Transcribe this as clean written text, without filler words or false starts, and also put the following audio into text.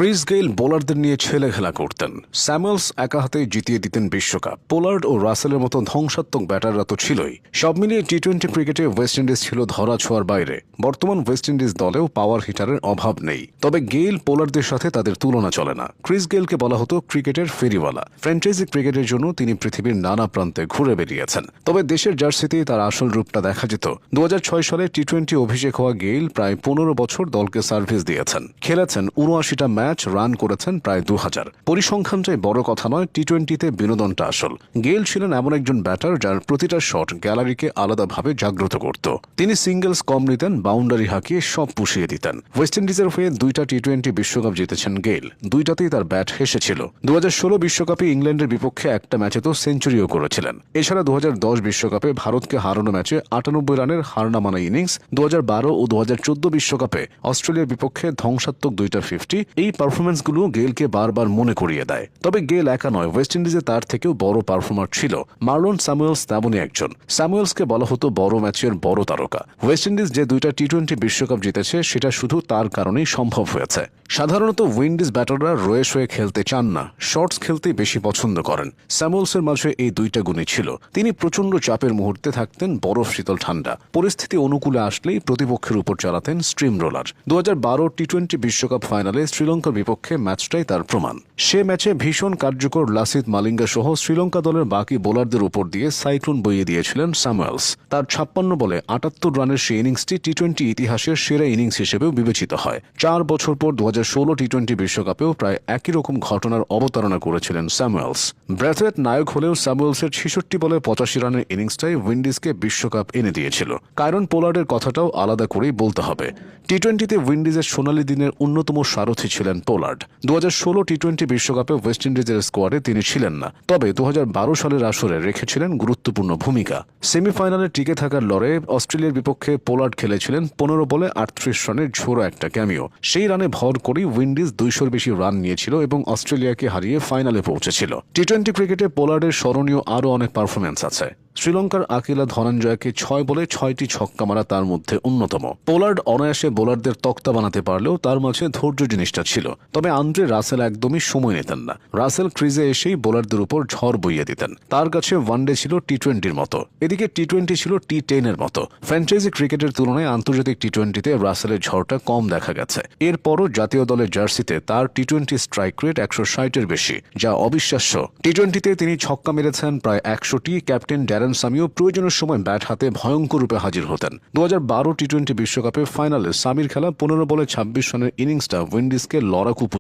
Chris Gayle বোলারদের নিয়ে ছেলেখেলা করতেন। স্যামুয়েলস একা হাতে জিতিয়ে দিতেন বিশ্বকাপ। পোলার্ড ও রাসেলের মতো ধ্বংসাত্মক ব্যাটাররা তো ছিলই। সব মিলিয়ে টি-20 ক্রিকেটে ওয়েস্ট ইন্ডিজ ছিল ধরা ছোঁয়ার বাইরে। বর্তমান ওয়েস্ট ইন্ডিজ দলেও পাওয়ার হিটারের অভাব নেই, তবে গেইল পোলার্ডদের সাথে তাদের তুলনা চলে না। ক্রিস গেইলকে বলা হতো ক্রিকেটের ফেরিওয়ালা। ফ্র্যাঞ্চাইজি ক্রিকেটের জন্য তিনি পৃথিবীর নানা প্রান্তে ঘুরে বেরিয়েছেন, তবে দেশের জার্সিতেই তার আসল রূপটা দেখা যেত। 2006 সালে টি-20 অভিষেক হওয়া গেইল প্রায় 15 বছর দলকে সার্ভিস দিয়েছেন, খেলেছেন 79টা ম্যাচ, রান করেছেন প্রায় 2000। পরিসংখ্যানটাই বড় কথা নয়, টি-20তে বিনোদনটা আসল। গেইল ছিলেন এমন একজন ব্যাটার যার প্রতিটা শট গ্যালারিকে আলাদাভাবে জাগ্রত করত। তিনি সিঙ্গেলস কম নিতেন, বাউন্ডারি হাঁকিয়ে সব পুষিয়ে দিতেন। ওয়েস্ট ইন্ডিজের হয়ে 2টা টি-20 বিশ্বকাপ জিতেছেন গেইল, 2টাতেই তার ব্যাট হেসেছিল। 2016 বিশ্বকাপে ইংল্যান্ডের বিপক্ষে একটা ম্যাচে তো সেঞ্চুরিও করেছিলেন। এছাড়া 2010 বিশ্বকাপে ভারতকে হারানো ম্যাচে 98 রানের হারনামানা ইনিংস, 2012 ও 2014 বিশ্বকাপে অস্ট্রেলিয়ার বিপক্ষে ধ্বংসাত্মক 2টা 50, এই পারফরমেন্সগুলো গেইলকে বারবার মনে করিয়ে দেয়। তবে গেইল একা নয়, ওয়েস্ট ইন্ডিজে তার থেকেও বড় পারফর্মার ছিল। মার্লন স্যামুয়েলস তেমনই একজন। স্যামুয়েলসকে বলা হতো বড় ম্যাচের বড় তারকা। ওয়েস্ট ইন্ডিজ যে 2টা টি-20 বিশ্বকাপ জিতেছে সেটা শুধু তার কারণেই সম্ভব হয়েছে। সাধারণত উইন্ডিজ ব্যাটাররা রয়েস হয়ে খেলতে চান না, শর্টস খেলতেই বেশি পছন্দ করেন। স্যামুয়েলসের মাঝে এই 2টা গুণই ছিল। তিনি প্রচণ্ড চাপের মুহূর্তে থাকতেন বরফ শীতল ঠান্ডা, পরিস্থিতি অনুকূলে আসলেই প্রতিপক্ষের উপর চালাতেন স্ট্রিম রোলার। 2012 টি-20 বিশ্বকাপ ফাইনালে শ্রীলঙ্কার বিপক্ষে ম্যাচটাই তার প্রমাণ। সে ম্যাচে ভীষণ কার্যকর লাসিথ মালিঙ্গা সহ শ্রীলঙ্কা দলের বাকি বোলারদের উপর দিয়ে সাইক্লোন বইয়ে দিয়েছিলেন স্যামুয়েলস। তার 56 বলে 78 রানের সেই ইনিংসটি টি-20 ইতিহাসের সেরা ইনিংস হিসেবেও বিবেচিত হয়। 4 বছর পর 2016 টি-20 বিশ্বকাপেও প্রায় একই রকম ঘটনার অবতারণা করেছিলেন স্যামুয়েলস। ব্র্যাথওয়েট নায়ক হলেও স্যামুয়েলসের 66 বলে 85 রানের ইনিংসটাই উইন্ডিজকে বিশ্বকাপ এনে দিয়েছিল। কায়রন পোলার্ডের কথাটাও আলাদা করেই বলতে হবে। টি-20তে উইন্ডিজের সোনালী দিনের অন্যতম সারথি ছিলেন পোলার্ড। 2016 টি-20 বিশ্বকাপে ওয়েস্ট ইন্ডিজের স্কোয়াডে তিনি ছিলেন না, তবে 2012 সালের আসরে রেখেছিলেন গুরুত্বপূর্ণ ভূমিকা। সেমিফাইনালে টিকে থাকার লড়াইয়ে অস্ট্রেলিয়ার বিপক্ষে পোলার্ড খেলেছিলেন 15 বলে 38 রানের ঝোড়ো একটা ক্যামিও। সেই রানে ভর করেই উইন্ডিজ 200-র বেশি রান নিয়েছিল এবং অস্ট্রেলিয়াকে হারিয়ে ফাইনালে পৌঁছেছিল। টি-20 ক্রিকেটে পোলার্ডের স্মরণীয় আরও অনেক পারফরম্যান্স আছে। শ্রীলঙ্কার আকিলা ধনঞ্জয়কে 6 বলে 6টি ছক্কা মারা তার মধ্যে অন্যতম। পোলার্ড অনায়াসে বোলারদের তক্তা বানাতে পারলেও তার মাঝে ধৈর্য জিনিসটা ছিল। তবে আন্দ্রে রাসেল একদমই সময় নিতেন না। রাসেল ক্রিজে এসেই বোলারদের উপর ঝড় বইয়ে দিতেন। তার কাছে ওয়ানডে ছিল টি-20-র মতো, এদিকে টি-20 ছিল টি-10-এর মতো। ফ্র্যাঞ্চাইজি ক্রিকেটের তুলনায় আন্তর্জাতিক টি-20-তে রাসেলের ঝড়টা কম দেখা গেছে। এরপরও জাতীয় দলের জার্সিতে তার টি-20 স্ট্রাইক রেট 160-এর বেশি, যা অবিশ্বাস্য। টি-20-তে তিনি ছক্কা মেরেছেন প্রায় 100টি। ক্যাপ্টেন ড্যারেন সামিও প্রয়োজনের সময় ব্যাট হাতে ভয়ঙ্কর রূপে হাজির হতেন। 2012 টি-20 বিশ্বকাপে ফাইনালে সামির খেলা 15 বলে 26 রানের ইনিংসটা উইন্ডিজকে লড়াকু